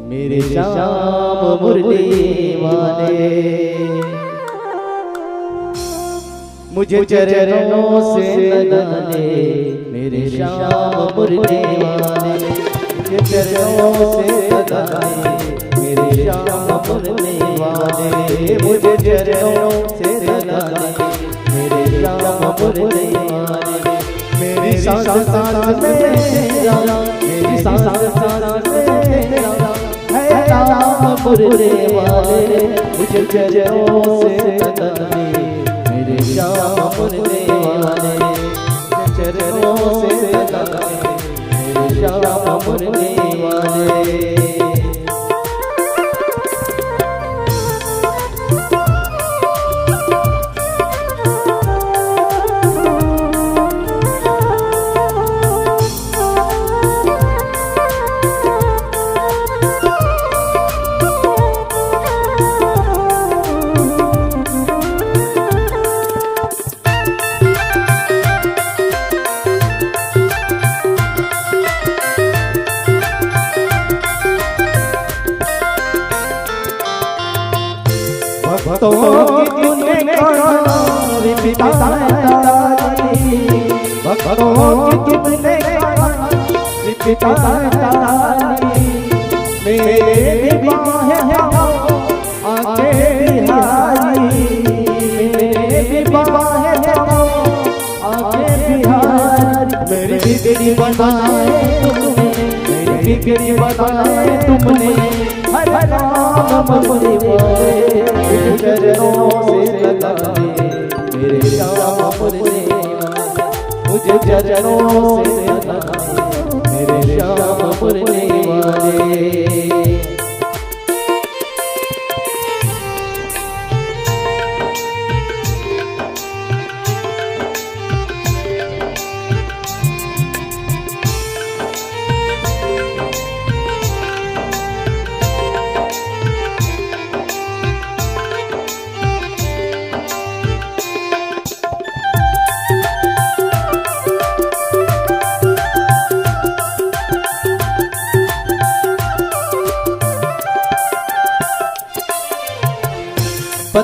मेरे श्याम मुरली वाले। मुझे चरणों से लगा ले मेरे श्याम मुरली वाले। मुझे चरणों से लगा ले मेरे श्याम मुरली वाले। मुझे चरणों से लगा ले मेरे श्याम मुरली वाले। मेरी सांस सांस में मेरी सांस सांस में है राम मुरली वाले। मुझे चरणों से लगा ले मेरे श्याम मुरली वाले। चरणों से लगा ले मेरे श्याम मुरली वाले। भक्तों की तूने करी पिताई। भक्तों की तूने करी पिताई। मेरे बाहें आके बिहारी। मेरे बाहें आके बिहारी। मेरी बिगड़ी बनाए तुमने। मेरी बिगड़ी बनाए तुमने। हरे राम मुरली वाले। मुझे चरणों से लगा ले मेरे श्याम मुरली वाले। मुझे चरणों से लगा ले मेरे श्याम मुरली वाले।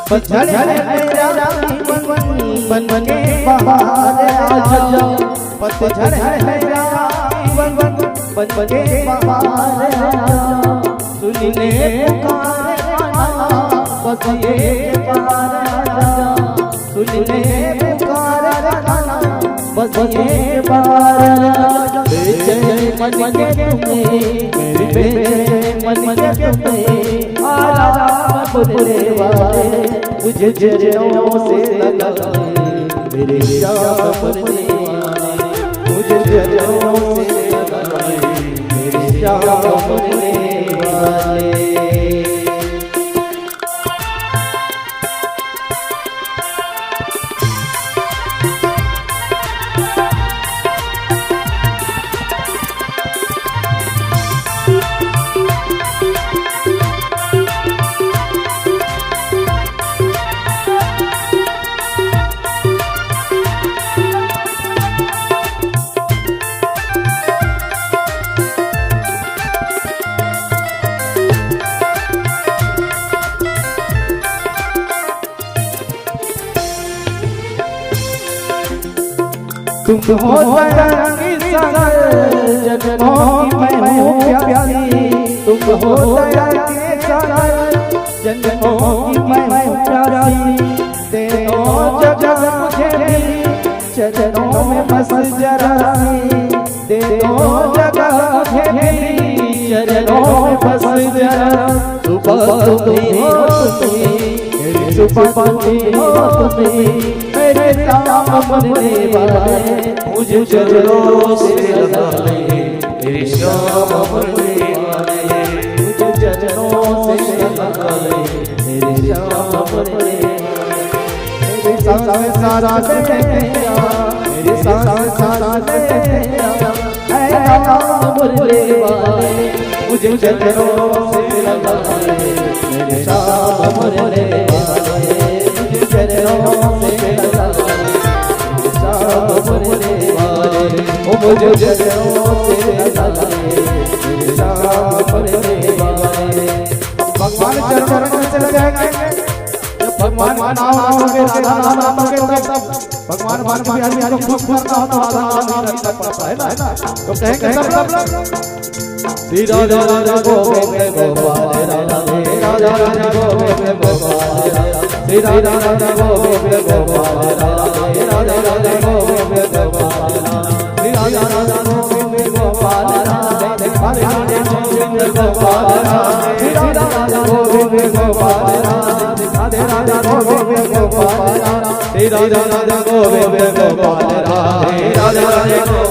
पतझड़ है मेरा बन बन के बाहर आ जाओ। पतझड़ है मेरा बन बन के बाहर आ जाओ। सुन ले पुकार आना बस ये पार आ जाओ। सुन ले पुकार आना बस ये पार आ जाओ। बेचैन मन के तुम्हें मेरे बेचैन मन के तुम्हें आ राम मुरली वाले। मुझे चरणों से लगा ले मेरे श्याम मुरली वाले। मुझे चरणों से लगा ले मेरे श्याम मुरली वाले। तुम हो तरंगी सागर जगनों की मैं हूँ प्यारी। तुम हो तरंगी सागर जगनों की मैं हूँ प्यारी। तेरों जगह मुझे मेरी चरणों में बस जरा। तेरों जगह मुझे मेरी चरणों में बस जरा। सुबह तुम्हें हो तुम्हें सुबह तुम्हें हो तुम्हें मेरे राम मुरली वाले। मुझे चरणों से लगा ले मेरे श्याम मुरली वाले। मुझे चरणों से लगा ले मेरे श्याम मुरली वाले। मेरे सांस सारा तेरा मेरे सांस सारा तेरा है राम मुरली वाले। मुझे चरणों से लगा ले मेरे श्याम मुरली वाले। मुझे चरणों से लगा ले श्याम मुरली वाले। मुझे चरणों से लगा ले श्याम मुरली वाले। राधा नाम के भगवान बिहारी को खुश करना हो तो राधा नाम रखना पड़ता है ना। तो कहेंगे सब लोग श्री राधा राधा गोविंद गोपाल राधे राधा राधा गोविंद गोपाल श्री राधा राधा गोविंद गोपाल राधे राधा राधा गोविंद गोपाल श्री राधा राधा गोविंद गोपाल राधे राधे राधे गोविंद गोपाल श्री राधा राधा गोविंद गोपाल राधे राधा गोविंद गोपाल श्री राधा राधा गोविंद गोपाल राधे राधा राधा